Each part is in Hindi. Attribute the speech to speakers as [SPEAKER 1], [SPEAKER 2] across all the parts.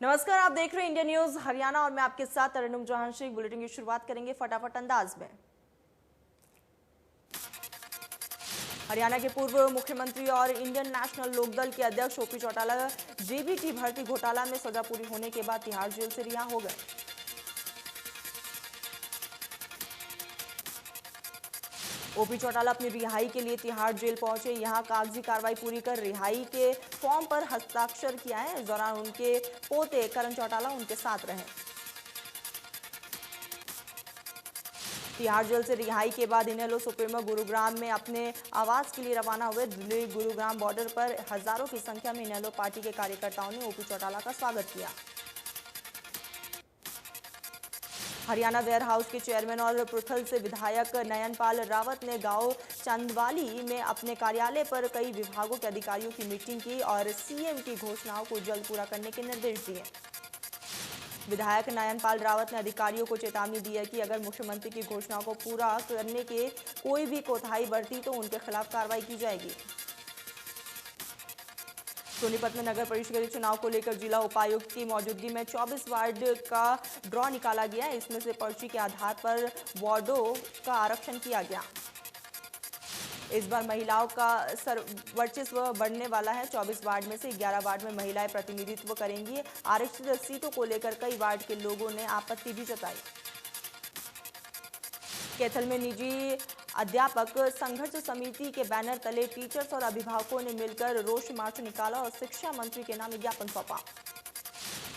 [SPEAKER 1] नमस्कार, आप देख रहे हैं इंडिया न्यूज हरियाणा और मैं आपके साथ तरन्नुम जहान शेख। बुलेटिन की शुरुआत करेंगे फटाफट अंदाज में। हरियाणा के पूर्व मुख्यमंत्री और इंडियन नेशनल लोकदल के अध्यक्ष ओपी चौटाला जेबीटी भर्ती घोटाला में सजा पूरी होने के बाद तिहाड़ जेल से रिहा हो गए। ओपी चौटाला अपनी रिहाई के लिए तिहाड़ जेल पहुंचे। यहां कागजी कार्रवाई पूरी कर रिहाई के फॉर्म पर हस्ताक्षर किया है। इस दौरान उनके पोते करण चौटाला उनके साथ रहे। तिहाड़ जेल से रिहाई के बाद इनेलो सुप्रीमो गुरुग्राम में अपने आवास के लिए रवाना हुए। दिल्ली गुरुग्राम बॉर्डर पर हजारों की संख्या में इनेलो पार्टी के कार्यकर्ताओं ने ओपी चौटाला का स्वागत किया। हरियाणा वेयर हाउस के चेयरमैन और पृथल से विधायक नयनपाल रावत ने गांव चंदवाली में अपने कार्यालय पर कई विभागों के अधिकारियों की मीटिंग की और सीएम की घोषणाओं को जल्द पूरा करने के निर्देश दिए। विधायक नयनपाल रावत ने अधिकारियों को चेतावनी दी है कि अगर मुख्यमंत्री की घोषणाओं को पूरा करने के कोई भी कोताही बरती तो उनके खिलाफ कार्रवाई की जाएगी। सोनीपत में नगर परिषद चुनाव को लेकर जिला उपायुक्त की मौजूदगी में 24 वार्ड का ड्रॉ निकाला गया। इसमें से पर्ची के आधार पर वार्डों का आरक्षण किया गया। इस बार महिलाओं का वर्चस्व बढ़ने वाला है। 24 वार्ड में से 11 वार्ड में महिलाएं प्रतिनिधित्व करेंगी। आरक्षित सीटों को लेकर कई वार्ड के लोगों ने आपत्ति भी जताई। कैथल में निजी अध्यापक संघर्ष समिति के बैनर तले टीचर्स और अभिभावकों ने मिलकर रोष मार्च निकाला और शिक्षा मंत्री के नाम ज्ञापन सौंपा।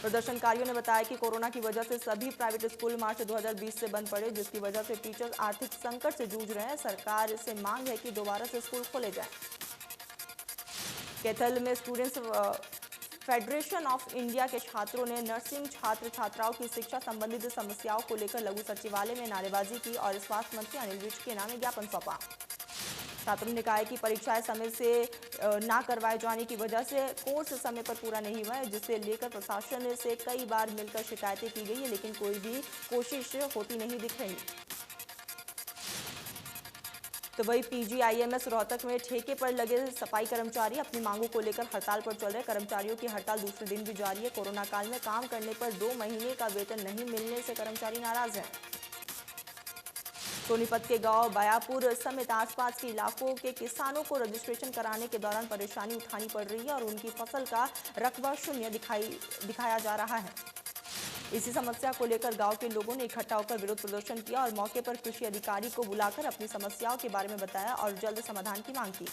[SPEAKER 1] प्रदर्शनकारियों ने बताया कि कोरोना की वजह से सभी प्राइवेट स्कूल मार्च 2020 से बंद पड़े, जिसकी वजह से टीचर्स आर्थिक संकट से जूझ रहे हैं। सरकार से मांग है कि दोबारा से स्कूल खोले जाएं। कैथल में स्टूडेंट्स फेडरेशन ऑफ इंडिया के छात्रों ने नर्सिंग छात्र छात्राओं की शिक्षा संबंधित समस्याओं को लेकर लघु सचिवालय में नारेबाजी की और स्वास्थ्य मंत्री अनिल विज के नाम ज्ञापन सौंपा। छात्रों ने कहा है कि परीक्षाएं समय से ना करवाए जाने की वजह से कोर्स समय पर पूरा नहीं हुआ है, जिससे लेकर प्रशासन से कई बार मिलकर शिकायतें की गई है, लेकिन कोई भी कोशिश होती नहीं दिख रही। तो वही पीजीआईएमएस रोहतक में ठेके पर लगे सफाई कर्मचारी अपनी मांगों को लेकर हड़ताल पर चल रहे। कर्मचारियों की हड़ताल दूसरे दिन भी जारी है। कोरोना काल में काम करने पर 2 महीने का वेतन नहीं मिलने से कर्मचारी नाराज हैं। सोनीपत के गांव बयापुर समेत आसपास के इलाकों के किसानों को रजिस्ट्रेशन कराने के दौरान परेशानी उठानी पड़ रही है और उनकी फसल का रकबा शून्य दिखाया जा रहा है। इसी समस्या को लेकर गांव के लोगों ने इकट्ठा होकर विरोध प्रदर्शन किया और मौके पर कृषि अधिकारी को बुलाकर अपनी समस्याओं के बारे में बताया और जल्द समाधान की मांग की।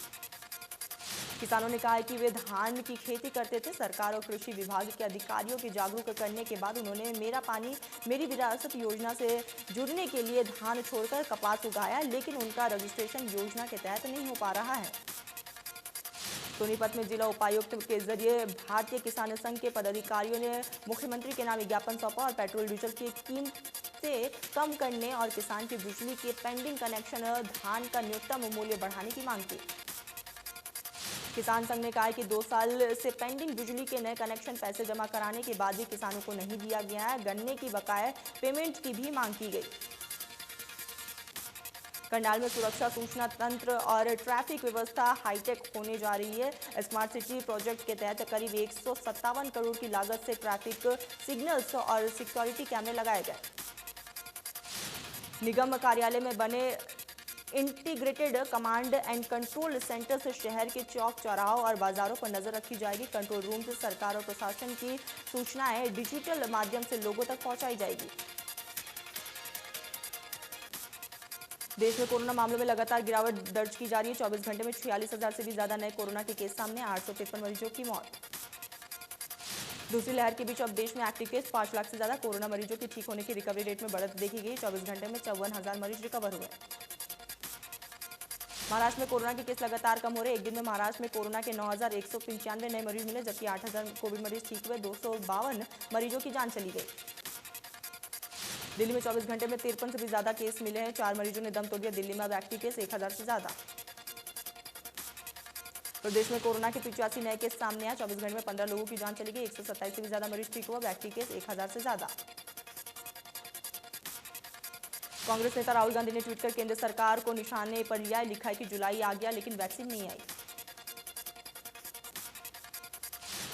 [SPEAKER 1] किसानों ने कहा है कि वे धान की खेती करते थे। सरकार और कृषि विभाग के अधिकारियों के जागरूक करने के बाद उन्होंने मेरा पानी मेरी विरासत योजना से जुड़ने के लिए धान छोड़कर कपास उगाया, लेकिन उनका रजिस्ट्रेशन योजना के तहत नहीं हो पा रहा है। सोनीपत में जिला उपायुक्त के जरिए भारतीय किसान संघ के पदाधिकारियों ने मुख्यमंत्री के नाम ज्ञापन सौंपा और पेट्रोल डीजल की कीमतें कम करने और किसान की बिजली के पेंडिंग कनेक्शन धान का न्यूनतम मूल्य बढ़ाने की मांग की। किसान संघ ने कहा है कि 2 साल से पेंडिंग बिजली के नए कनेक्शन पैसे जमा कराने के बाद भी किसानों को नहीं दिया गया है। गन्ने की बकाया पेमेंट की भी मांग की गई। करनाल में सुरक्षा सूचना तंत्र और ट्रैफिक व्यवस्था हाईटेक होने जा रही है। स्मार्ट सिटी प्रोजेक्ट के तहत करीब 157 करोड़ की लागत से ट्रैफिक सिग्नल्स और सिक्योरिटी कैमरे लगाए गए। निगम कार्यालय में बने integrated command and control centre से शहर के चौक चौराहों और बाजारों पर नजर रखी जाएगी। कंट्रोल रूम से सरकार और प्रशासन की सूचनाएं डिजिटल माध्यम से लोगों तक पहुंचाई जाएगी। देश में कोरोना मामलों में लगातार गिरावट दर्ज की जा रही है। 24 घंटे में 46,000 से भी ज्यादा नए कोरोना के केस सामने, 853 मरीजों की मौत। दूसरी लहर के बीच अब देश में एक्टिव केस 5 लाख से ज्यादा। कोरोना मरीजों के ठीक होने की रिकवरी रेट में बढ़त देखी गई। 24 घंटे में 54,000 मरीज रिकवर हुए। महाराष्ट्र में कोरोना के केस लगातार कम हो रहे। एक दिन में महाराष्ट्र में कोरोना के 9,195 नए मरीज मिले, जबकि 8,000 कोविड मरीज ठीक हुए। 252 मरीजों की जान चली गई। दिल्ली में 24 घंटे में 53 से भी ज्यादा केस मिले हैं। 4 मरीजों ने दम तोड़ दिया। दिल्ली में अब एक्टिव केस 1,000 से ज्यादा। प्रदेश में कोरोना के 85 नए केस सामने आए। 24 घंटे में 15 लोगों की जान चली गई। 127 से भी ज्यादा मरीज ठीक हुआ। अब एक्टिव केस 1,000 से ज्यादा। कांग्रेस नेता राहुल गांधी ने ट्वीट कर केंद्र सरकार को निशाने पर लिया। लिखा है कि जुलाई आ गया लेकिन वैक्सीन नहीं आई।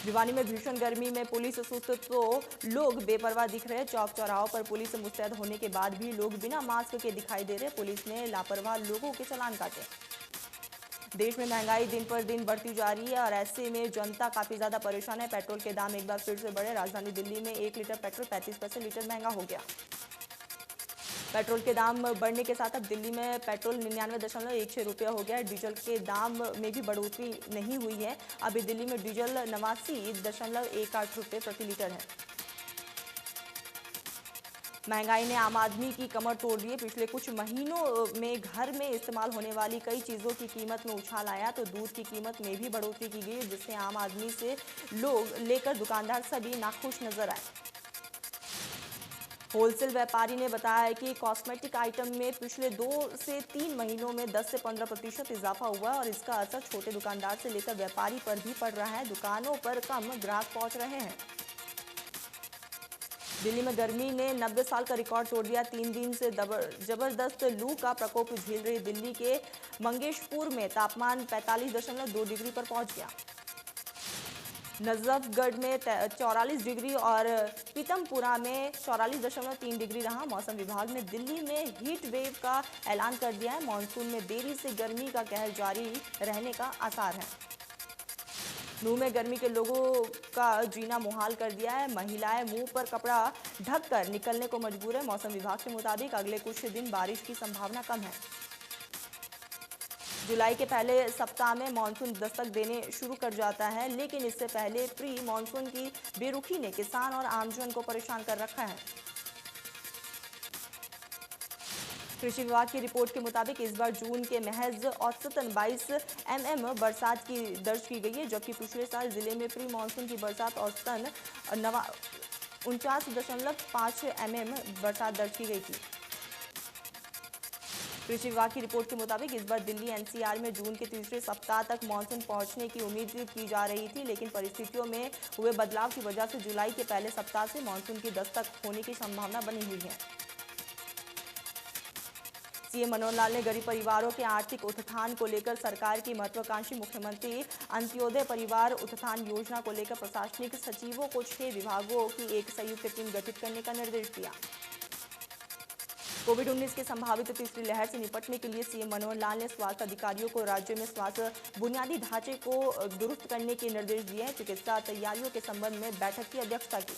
[SPEAKER 1] भिवानी में भीषण गर्मी में पुलिस सुस्त तो लोग बेपरवाह दिख रहे। चौक चौराहों पर पुलिस मुस्तैद होने के बाद भी लोग बिना मास्क के दिखाई दे रहे। पुलिस ने लापरवाह लोगों के चालान काटे। देश में महंगाई दिन पर दिन बढ़ती जा रही है और ऐसे में जनता काफी ज्यादा परेशान है। पेट्रोल के दाम एक बार फिर से बढ़े। राजधानी दिल्ली में 1 लीटर पेट्रोल 35 पैसे लीटर महंगा हो गया। पेट्रोल के दाम बढ़ने के साथ अब दिल्ली में पेट्रोल 99.16 रुपया हो गया है। डीजल के दाम में भी बढ़ोतरी नहीं हुई है। अभी दिल्ली में डीजल 89.18 रुपये प्रति लीटर है। महंगाई ने आम आदमी की कमर तोड़ दी है। पिछले कुछ महीनों में घर में इस्तेमाल होने वाली कई चीज़ों की कीमत में उछाल आया तो दूध की कीमत में भी बढ़ोतरी की गई, जिससे आम आदमी से लोग लेकर दुकानदार सभी नाखुश नजर आए। होलसेल व्यापारी ने बताया कि कॉस्मेटिक आइटम में पिछले 2 से 3 महीनों में 10 से 15% इजाफा हुआ और इसका असर छोटे दुकानदार से लेकर व्यापारी पर भी पड़ रहा है। दुकानों पर कम ग्राहक पहुंच रहे हैं। दिल्ली में गर्मी ने 90 साल का रिकॉर्ड तोड़ दिया। 3 दिन से जबरदस्त लू का प्रकोप झेल रही दिल्ली के मंगेशपुर में तापमान 45.2 डिग्री पर पहुंच गया। नजफगढ़ में 44 डिग्री और पीतमपुरा में 44.3 डिग्री रहा। मौसम विभाग ने दिल्ली में हीट वेव का ऐलान कर दिया है। मानसून में देरी से गर्मी का कहर जारी रहने का आसार है। लू में गर्मी के लोगों का जीना मुहाल कर दिया है। महिलाएं मुंह पर कपड़ा ढककर निकलने को मजबूर है। मौसम विभाग के मुताबिक अगले कुछ दिन बारिश की संभावना कम है। जुलाई के पहले सप्ताह में मानसून दस्तक देने शुरू कर जाता है, लेकिन इससे पहले प्री मानसून की बेरुखी ने किसान और आमजन को परेशान कर रखा है। कृषि विभाग की रिपोर्ट के मुताबिक इस बार जून के महज औसतन 22 mm बरसात की दर्ज की गई है, जबकि पिछले साल जिले में प्री मानसून की बरसात औसतन 49.5 mm बरसात दर्ज की गई थी। कृषि विभाग की रिपोर्ट के मुताबिक इस बार दिल्ली एनसीआर में जून के तीसरे सप्ताह तक मानसून पहुंचने की उम्मीद की जा रही थी, लेकिन परिस्थितियों में हुए बदलाव की वजह से जुलाई के पहले सप्ताह से मानसून की दस्तक होने की संभावना बनी हुई है। सीएम मनोहर लाल ने गरीब परिवारों के आर्थिक उत्थान को लेकर सरकार की महत्वाकांक्षी मुख्यमंत्री अंत्योदय परिवार उत्थान योजना को लेकर प्रशासनिक सचिवों को 6 विभागों की एक संयुक्त टीम गठित करने का निर्देश दिया। कोविड-19 की संभावित तीसरी लहर से निपटने के लिए सीएम मनोहर लाल ने स्वास्थ्य अधिकारियों को राज्य में स्वास्थ्य बुनियादी ढांचे को दुरुस्त करने के निर्देश दिए हैं। चिकित्सा तैयारियों के संबंध में बैठक की अध्यक्षता की।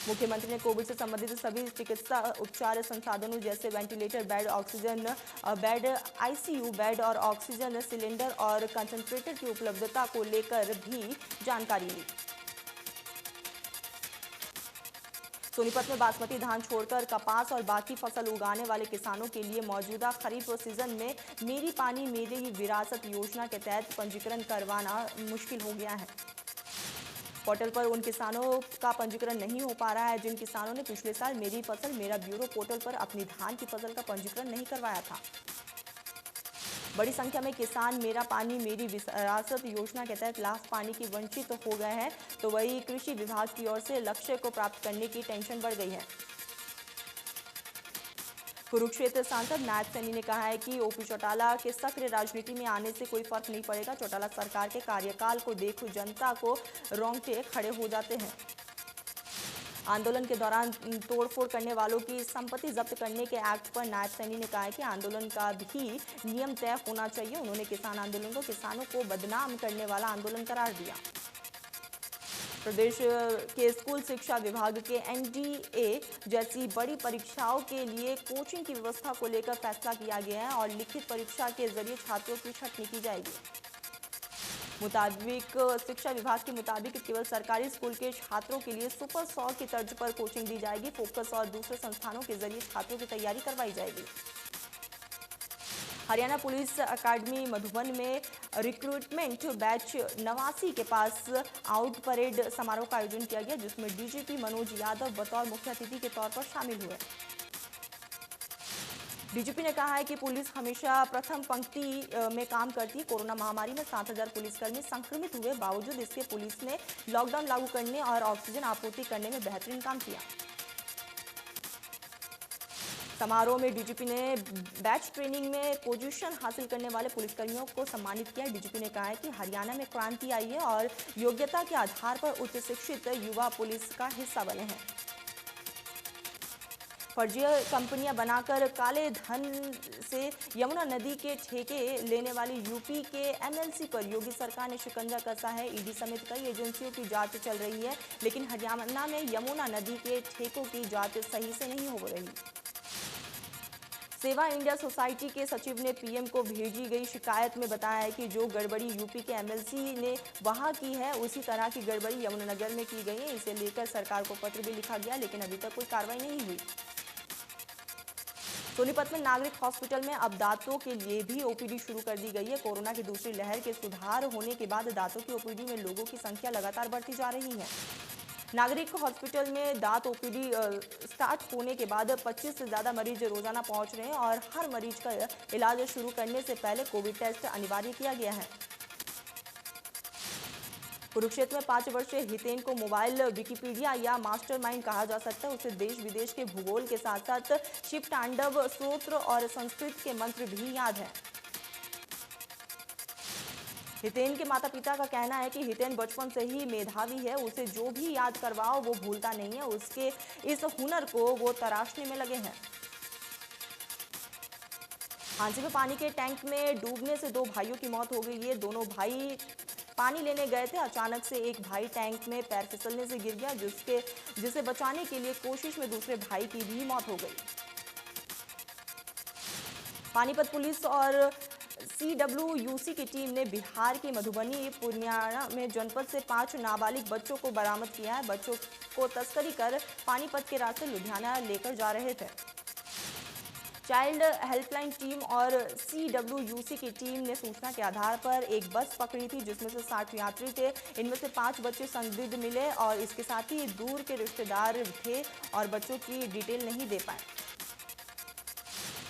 [SPEAKER 1] मुख्यमंत्री ने कोविड से संबंधित सभी चिकित्सा उपचार संसाधनों जैसे ventilator bed, oxygen bed, ICU bed और ऑक्सीजन सिलेंडर और कंसंट्रेटर की उपलब्धता को लेकर भी जानकारी ली। सोनीपत में बासमती धान छोड़कर कपास और बाकी फसल उगाने वाले किसानों के लिए मौजूदा खरीफ सीजन में मेरी पानी मेरी विरासत योजना के तहत पंजीकरण करवाना मुश्किल हो गया है। पोर्टल पर उन किसानों का पंजीकरण नहीं हो पा रहा है जिन किसानों ने पिछले साल मेरी फसल मेरा ब्यूरो पोर्टल पर अपनी धान की फसल का पंजीकरण नहीं करवाया था। बड़ी संख्या में किसान मेरा पानी मेरी विरासत योजना के तहत लाभ पानी की वंचित हो गए हैं, तो वही कृषि विभाग की ओर से लक्ष्य को प्राप्त करने की टेंशन बढ़ गई है। कुरुक्षेत्र सांसद नायब सैनी ने कहा है कि ओपी चौटाला के सक्रिय राजनीति में आने से कोई फर्क नहीं पड़ेगा। चौटाला सरकार के कार्यकाल को देख जनता को रोंगटे खड़े हो जाते हैं। आंदोलन के दौरान तोड़फोड़ करने वालों की संपत्ति जब्त करने के एक्ट पर नायब सैनी ने कहा है कि आंदोलन का भी नियम तय होना चाहिए। उन्होंने किसान आंदोलन को किसानों को बदनाम करने वाला आंदोलन करार दिया। प्रदेश के स्कूल शिक्षा विभाग के एनडीए जैसी बड़ी परीक्षाओं के लिए कोचिंग की व्यवस्था को लेकर फैसला किया गया है और लिखित परीक्षा के जरिए छात्रों की छंटनी की जाएगी। मुताबिक शिक्षा विभाग के मुताबिक केवल सरकारी स्कूल के छात्रों के लिए सुपर 100 की तर्ज पर कोचिंग दी जाएगी। फोकस और दूसरे संस्थानों के जरिए छात्रों की तैयारी करवाई जाएगी। हरियाणा पुलिस अकादमी मधुबन में रिक्रूटमेंट बैच 89 के पास आउट परेड समारोह का आयोजन किया गया, जिसमें डीजीपी मनोज यादव बतौर मुख्य अतिथि के तौर पर शामिल हुए। डीजीपी ने कहा है कि पुलिस हमेशा प्रथम पंक्ति में काम करती है। कोरोना महामारी में 7000 पुलिसकर्मी संक्रमित हुए, बावजूद इसके पुलिस ने लॉकडाउन लागू करने और ऑक्सीजन आपूर्ति करने में बेहतरीन काम किया। समारोह में डीजीपी ने बैच ट्रेनिंग में पोजीशन हासिल करने वाले पुलिसकर्मियों को सम्मानित किया। डीजीपी ने कहा है कि हरियाणा में क्रांति आई है और योग्यता के आधार पर उच्च शिक्षित युवा पुलिस का हिस्सा बने हैं। फर्जी कंपनियां बनाकर काले धन से यमुना नदी के ठेके लेने वाली यूपी के एमएलसी पर योगी सरकार ने शिकंजा कसा है। ईडी समेत कई एजेंसियों की जांच चल रही है, लेकिन हरियाणा में यमुना नदी के ठेकों की जांच सही से नहीं हो रही। सेवा इंडिया सोसाइटी के सचिव ने पीएम को भेजी गई शिकायत में बताया है कि जो गड़बड़ी यूपी के एमएलसी ने वहां की है, उसी तरह की गड़बड़ी यमुनानगर में की गई है। इसे लेकर सरकार को पत्र भी लिखा गया, लेकिन अभी तक कोई कार्रवाई नहीं हुई। सोनीपत में नागरिक हॉस्पिटल में अब दांतों के लिए भी ओपीडी शुरू कर दी गई है। कोरोना की दूसरी लहर के सुधार होने के बाद दांतों की ओपीडी में लोगों की संख्या लगातार बढ़ती जा रही है। नागरिक हॉस्पिटल में दांत ओपीडी स्टार्ट होने के बाद 25 से ज़्यादा मरीज रोजाना पहुंच रहे हैं और हर मरीज का इलाज शुरू करने से पहले कोविड टेस्ट अनिवार्य किया गया है। कुरुक्षेत्र में 5 वर्षीय हितेन को मोबाइल विकिपीडिया या मास्टरमाइंड कहा जा सकता है। उसे देश विदेश के भूगोल के साथ साथ शिव तांडव स्तोत्र और संस्कृत के मंत्र भी याद है। हितेन के माता पिता का कहना है कि हितेन बचपन से ही मेधावी है, उसे जो भी याद करवाओ वो भूलता नहीं है। उसके इस हुनर को वो तराशने में लगे हैं। झांसी में पानी के टैंक में डूबने से 2 भाइयों की मौत हो गई है। दोनों भाई पानी लेने गए थे। अचानक से एक भाई टैंक में पैर फिसलने से गिर गया, जिसे बचाने के लिए कोशिश में दूसरे भाई की भी मौत हो गई। पानीपत पुलिस और CWUC की टीम ने बिहार की मधुबनी पूर्णिया में जनपद से 5 नाबालिग बच्चों को बरामद किया है। बच्चों को तस्करी कर पानीपत के रास्ते लुधियाना लेकर जा रहे थे। चाइल्ड हेल्पलाइन टीम और CWUC की टीम ने सूचना के आधार पर एक बस पकड़ी थी, जिसमें से 60 यात्री थे। इनमें से 5 बच्चे संदिग्ध मिले और इसके साथ ही दूर के रिश्तेदार थे और बच्चों की डिटेल नहीं दे पाए,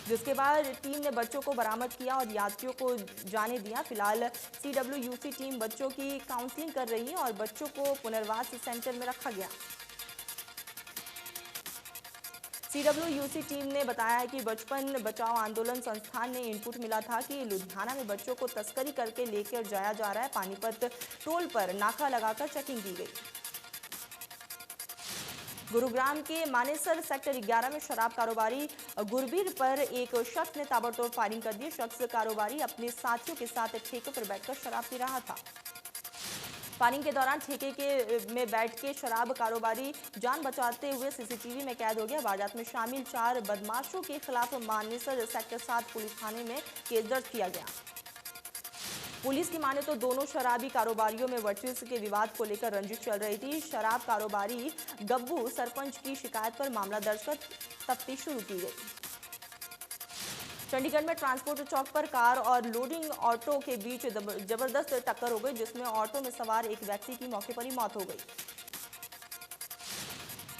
[SPEAKER 1] जिसके बाद टीम ने बच्चों को बरामद किया और यात्रियों को जाने दिया। फिलहाल CWUC टीम बच्चों की काउंसलिंग कर रही है और बच्चों को पुनर्वास सेंटर में रखा गया। CWUC टीम ने बताया है कि बचपन बचाओ आंदोलन संस्थान ने इनपुट मिला था कि लुधियाना में बच्चों को तस्करी करके लेकर जाया जा रहा है। पानीपत टोल पर नाका लगाकर चेकिंग की गई। गुरुग्राम के मानेसर सेक्टर 11 में शराब कारोबारी गुरबीर पर एक शख्स ने ताबड़तोड़ फायरिंग कर दी। शख्स कारोबारी अपने साथियों के साथ ठेके पर बैठकर शराब पी रहा था। फायरिंग के दौरान ठेके में बैठ के शराब कारोबारी जान बचाते हुए सीसीटीवी में कैद हो गया। वारदात में शामिल 4 बदमाशों के खिलाफ मानेसर सेक्टर 7 पुलिस थाने में केस दर्ज किया गया। पुलिस की माने तो दोनों शराबी कारोबारियों में वर्चस्व के विवाद को लेकर रंजिश चल रही थी। शराब कारोबारी गब्बू सरपंच की शिकायत पर मामला दर्ज कर तफ्तीश शुरू की गई। चंडीगढ़ में ट्रांसपोर्ट चौक पर कार और लोडिंग ऑटो के बीच जबरदस्त टक्कर हो गई, जिसमें ऑटो में सवार एक व्यक्ति की मौके पर ही मौत हो गई।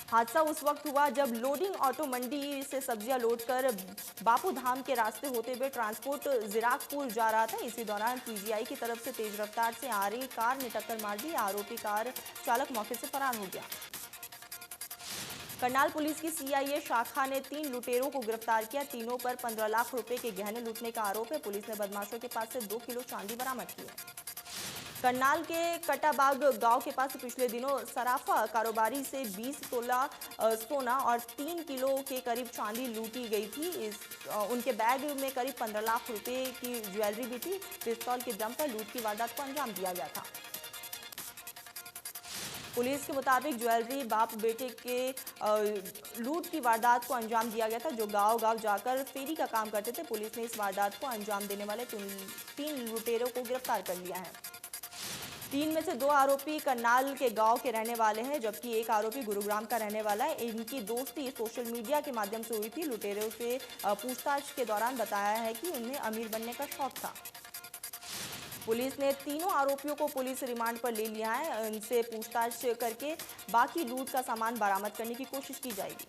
[SPEAKER 1] हादसा उस वक्त हुआ जब लोडिंग ऑटो मंडी से सब्जियां लोडकर बापू धाम के रास्ते होते हुए ट्रांसपोर्ट जीराकपुर जा रहा था। इसी दौरान पीजीआई की तरफ से तेज रफ्तार से आ रही कार ने टक्कर मार दी। आरोपी कार चालक मौके से फरार हो गया। करनाल पुलिस की CIA शाखा ने 3 लुटेरों को गिरफ्तार किया। तीनों पर 15 लाख रुपए के गहने लूटने का आरोप है। पुलिस ने बदमाशों के पास से 2 किलो चांदी बरामद की है। करनाल के कटाबाग गांव के पास पिछले दिनों सराफा कारोबारी से 20 तोला सोना और 3 किलो के करीब चांदी लूटी गई थी। उनके बैग में करीब 15 लाख रुपए की ज्वेलरी भी थी। पिस्तौल के दम पर लूट की वारदात को अंजाम दिया गया था। पुलिस के मुताबिक ज्वेलरी बाप बेटे के लूट की वारदात को अंजाम दिया गया था, जो गांव-गांव जाकर फेरी का काम करते थे। पुलिस ने इस वारदात को अंजाम देने वाले 3 लुटेरों को गिरफ्तार कर लिया है। 3 में से 2 आरोपी करनाल के गांव के रहने वाले हैं, जबकि एक आरोपी गुरुग्राम का रहने वाला है। इनकी दोस्ती सोशल मीडिया के माध्यम से हुई थी। लुटेरों से पूछताछ के दौरान बताया है कि उन्हें अमीर बनने का शौक था। पुलिस ने तीनों आरोपियों को पुलिस रिमांड पर ले लिया है। उनसे पूछताछ करके बाकी लूट का सामान बरामद करने की कोशिश की जाएगी।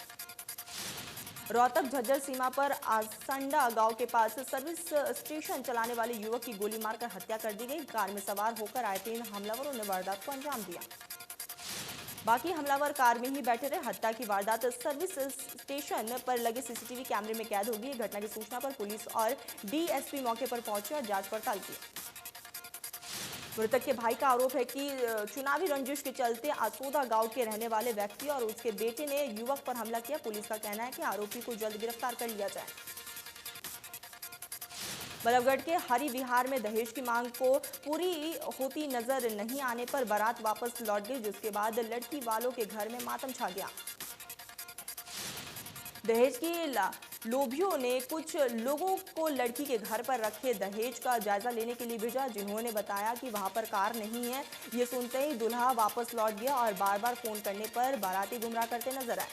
[SPEAKER 1] रोहतक झज्जर सीमा पर आसंडा गांव के पास सर्विस स्टेशन चलाने वाले युवक की गोली मारकर हत्या कर दी गई। कार में सवार होकर आए 3 हमलावरों ने वारदात को अंजाम दिया। बाकी हमलावर कार में ही बैठे रहे। हत्या की वारदात सर्विस स्टेशन पर लगे सीसीटीवी कैमरे में कैद होगी। घटना की सूचना पर पुलिस और डीएसपी मौके पर पहुंचे और जांच पड़ताल की। मृतक के भाई का आरोप है कि चुनावी रंजिश के चलते आसोदा गांव के रहने वाले व्यक्ति और उसके बेटे ने युवक पर हमला किया। पुलिस का कहना है कि आरोपी को जल्द गिरफ्तार कर लिया जाए। बल्लभगढ़ के हरि विहार में दहेज की मांग को पूरी होती नजर नहीं आने पर बारात वापस लौट गई, जिसके बाद लड़की वालों के घर में मातम छा गया। दहेज की लोभियों ने कुछ लोगों को लड़की के घर पर रखे दहेज का जायजा लेने के लिए भेजा, जिन्होंने बताया कि वहां पर कार नहीं है। ये सुनते ही दूल्हा वापस लौट गया और बार बार फोन करने पर बाराती गुमराह करते नजर आए।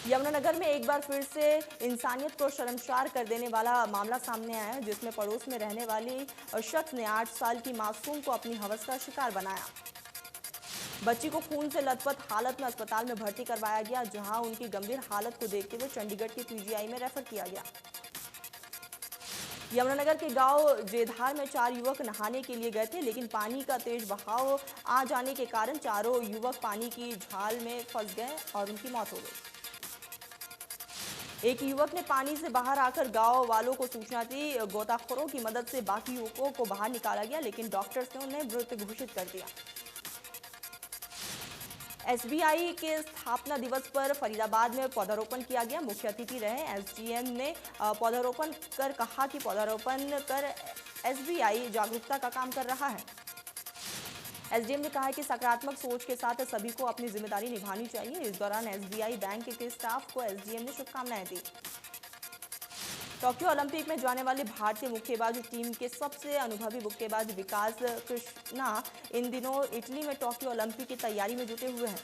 [SPEAKER 1] यमुनानगर में एक बार फिर से इंसानियत को शर्मसार कर देने वाला मामला सामने आया है, जिसमें पड़ोस में रहने वाली शख्स ने 8 साल की मासूम को अपनी हवस का शिकार बनाया। बच्ची को खून से लथपथ हालत में अस्पताल में भर्ती करवाया गया, जहां उनकी गंभीर हालत को देखते हुए चंडीगढ़ के पीजीआई में रेफर किया गया। यमुनानगर के गांव जेधार में 4 युवक नहाने के लिए गए थे, लेकिन पानी का तेज बहाव आ जाने के कारण चारों युवक पानी की झाल में फंस गए और उनकी मौत हो गई। एक युवक ने पानी से बाहर आकर गांव वालों को सूचना दी। गोताखोरों की मदद से बाकी युवकों को बाहर निकाला गया, लेकिन डॉक्टर्स ने उन्हें मृत घोषित कर दिया। एसबीआई के स्थापना दिवस पर फरीदाबाद में पौधारोपण किया गया। मुख्य अतिथि रहे एसडीएम ने पौधारोपण कर कहा कि पौधारोपण कर एसबीआई जागरूकता का काम कर रहा है। एसडीएम ने कहा कि सकारात्मक सोच के साथ सभी को अपनी जिम्मेदारी निभानी चाहिए। इस दौरान एसबीआई बैंक के स्टाफ को एसडीएम ने शुभकामनाएं दी। टोक्यो ओलंपिक में जाने वाले भारतीय मुक्केबाज टीम के सबसे अनुभवी मुक्केबाज विकास कृष्णा इन दिनों इटली में टोक्यो ओलंपिक की तैयारी में जुटे हुए हैं।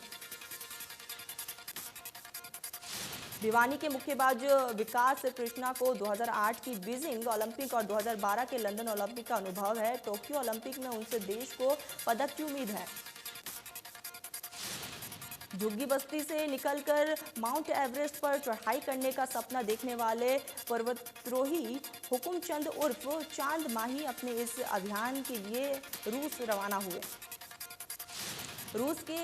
[SPEAKER 1] भिवानी के मुक्केबाज विकास कृष्णा को 2008 की बीजिंग ओलंपिक और 2012 के लंदन ओलंपिक का अनुभव है। टोक्यो ओलंपिक में उनसे देश को पदक की उम्मीद है। झुग्गी बस्ती से निकलकर माउंट एवरेस्ट पर चढ़ाई करने का सपना देखने वाले पर्वतारोही हुकुमचंद उर्फ चांद माही अपने इस अभियान के लिए रूस रवाना हुए। रूस के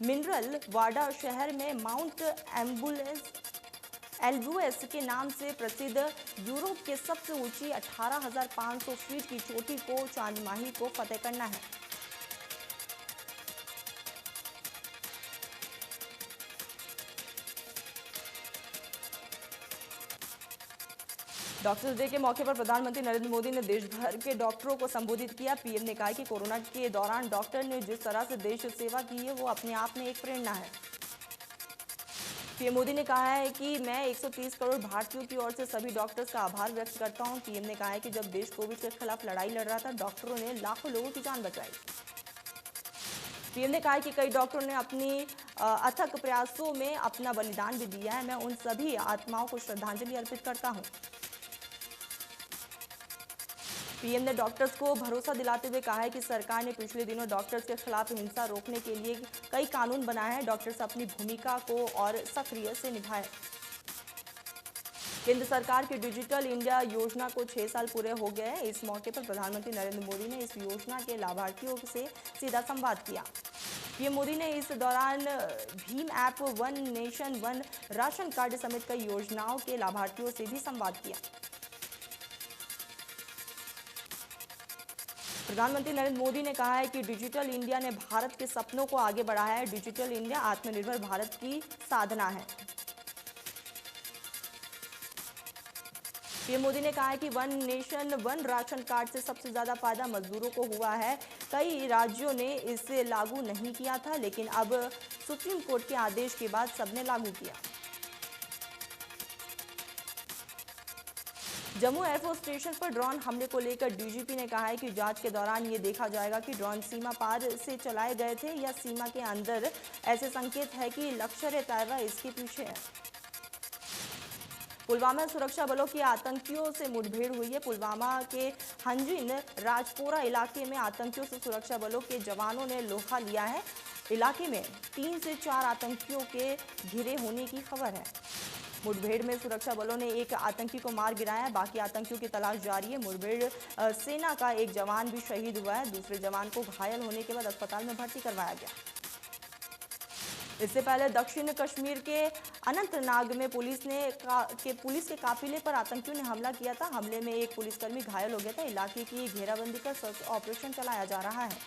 [SPEAKER 1] मिनरल वाडा शहर में माउंट एल्ब्रुस के नाम से प्रसिद्ध यूरोप के सबसे ऊंची 18,500 फीट की चोटी को चांद माही को फतेह करना है। डॉक्टर्स डे के मौके पर प्रधानमंत्री नरेंद्र मोदी ने देश भर के डॉक्टरों को संबोधित किया। पीएम ने कहा कि कोरोना के दौरान डॉक्टर ने जिस तरह से देश सेवा की है वो अपने आप में एक प्रेरणा है। पीएम मोदी ने कहा है कि मैं 130 करोड़ भारतीयों की ओर से सभी डॉक्टर्स का आभार व्यक्त करता हूं। पीएम ने कहा है कि जब देश कोविड के खिलाफ लड़ाई लड़ रहा था, डॉक्टरों ने लाखों लोगों की जान बचाई। पीएम ने कहा है कि कई डॉक्टरों ने अपनी अथक प्रयासों में अपना बलिदान भी दिया है। मैं उन सभी आत्माओं को श्रद्धांजलि अर्पित करता हूं। पीएम ने डॉक्टर्स को भरोसा दिलाते हुए कहा है कि सरकार ने पिछले दिनों डॉक्टर्स के खिलाफ हिंसा रोकने के लिए कई कानून बनाए हैं। डॉक्टर्स अपनी भूमिका को और सक्रिय से निभाएं। केंद्र सरकार की डिजिटल इंडिया योजना को 6 साल पूरे हो गए हैं। इस मौके पर प्रधानमंत्री नरेंद्र मोदी ने इस योजना के लाभार्थियों से सीधा संवाद किया। पीएम मोदी ने इस दौरान Bhim app, one nation one ration card समेत कई योजनाओं के लाभार्थियों से भी संवाद किया। प्रधानमंत्री नरेंद्र मोदी ने कहा है कि डिजिटल इंडिया ने भारत के सपनों को आगे बढ़ाया है। डिजिटल इंडिया आत्मनिर्भर भारत की साधना है। पीएम मोदी ने कहा है कि one nation one ration card से सबसे ज्यादा फायदा मजदूरों को हुआ है। कई राज्यों ने इसे लागू नहीं किया था, लेकिन अब सुप्रीम कोर्ट के आदेश के बाद सबने लागू किया। जम्मू एयरफोर्स स्टेशन पर ड्रोन हमले को लेकर डीजीपी ने कहा है कि जांच के दौरान ये देखा जाएगा कि ड्रोन सीमा पार से चलाए गए थे या सीमा के अंदर। ऐसे संकेत है कि लश्कर-ए-तैयबा इसके पीछे है। पुलवामा सुरक्षा बलों की आतंकियों से मुठभेड़ हुई है। पुलवामा के हंजिन राजपोरा इलाके में आतंकियों से सुरक्षा बलों के जवानों ने लोहा लिया है। इलाके में 3 से 4 आतंकियों के घिरे होने की खबर है। मुठभेड़ में सुरक्षा बलों ने एक आतंकी को मार गिराया, बाकी आतंकियों की तलाश जारी है। मुठभेड़ सेना का एक जवान भी शहीद हुआ है, दूसरे जवान को घायल होने के बाद अस्पताल में भर्ती करवाया गया। इससे पहले दक्षिण कश्मीर के अनंतनाग में पुलिस के काफिले पर आतंकियों ने हमला किया था। हमले में एक पुलिसकर्मी घायल हो गया था। इलाके की घेराबंदी कर सर्च ऑपरेशन चलाया जा रहा है।